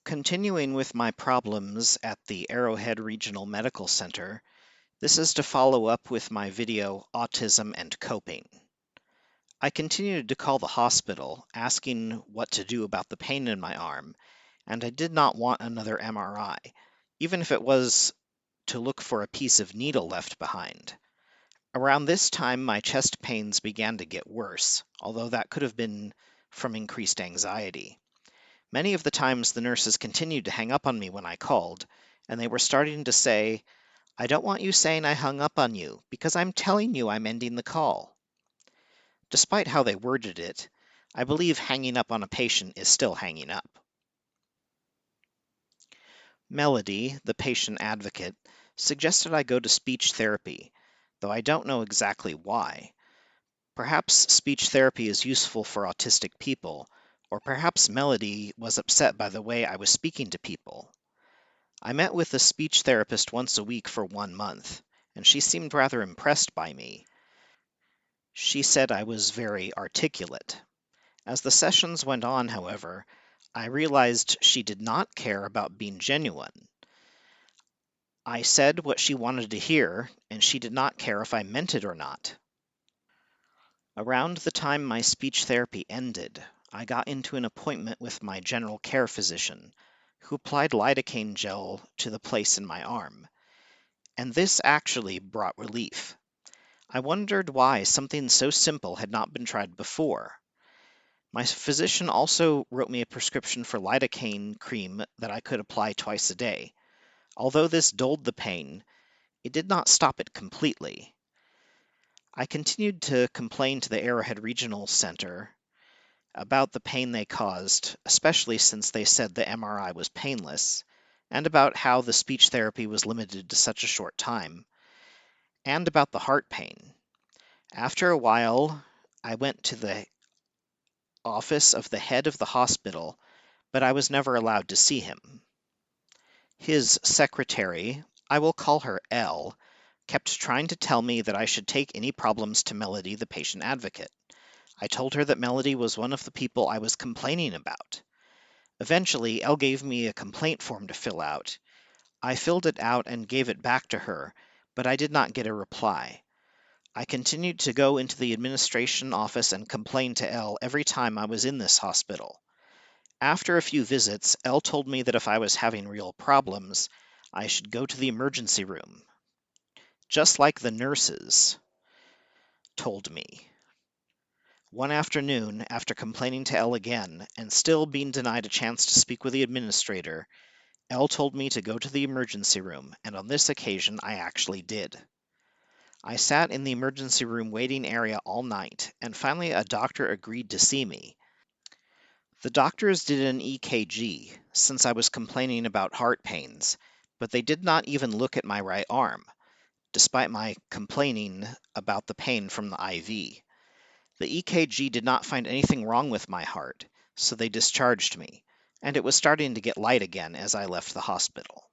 Continuing with my problems at the Arrowhead Regional Medical Center, this is to follow up with my video, Autism and Coping. I continued to call the hospital, asking what to do about the pain in my arm, and I did not want another MRI, even if it was to look for a piece of needle left behind. Around this time, my chest pains began to get worse, although that could have been from increased anxiety. Many of the times the nurses continued to hang up on me when I called, and they were starting to say, "I don't want you saying I hung up on you, because I'm telling you I'm ending the call." Despite how they worded it, I believe hanging up on a patient is still hanging up. Melody, the patient advocate, suggested I go to speech therapy, though I don't know exactly why. Perhaps speech therapy is useful for autistic people, or perhaps Melody was upset by the way I was speaking to people. I met with a speech therapist once a week for 1 month, and she seemed rather impressed by me. She said I was very articulate. As the sessions went on, however, I realized she did not care about being genuine. I said what she wanted to hear, and she did not care if I meant it or not. Around the time my speech therapy ended, I got into an appointment with my general care physician, who applied lidocaine gel to the place in my arm. And this actually brought relief. I wondered why something so simple had not been tried before. My physician also wrote me a prescription for lidocaine cream that I could apply twice a day. Although this dulled the pain, it did not stop it completely. I continued to complain to the Arrowhead Regional Center about the pain they caused, especially since they said the MRI was painless, and about how the speech therapy was limited to such a short time, and about the heart pain. After a while, I went to the office of the head of the hospital, but I was never allowed to see him. His secretary, I will call her L, kept trying to tell me that I should take any problems to Melody, the patient advocate. I told her that Melody was one of the people I was complaining about. Eventually, L gave me a complaint form to fill out. I filled it out and gave it back to her, but I did not get a reply. I continued to go into the administration office and complain to L every time I was in this hospital. After a few visits, L told me that if I was having real problems, I should go to the emergency room, just like the nurses told me. One afternoon, after complaining to L again, and still being denied a chance to speak with the administrator, L told me to go to the emergency room, and on this occasion I actually did. I sat in the emergency room waiting area all night, and finally a doctor agreed to see me. The doctors did an EKG, since I was complaining about heart pains, but they did not even look at my right arm, despite my complaining about the pain from the IV. The EKG did not find anything wrong with my heart, so they discharged me, and it was starting to get light again as I left the hospital.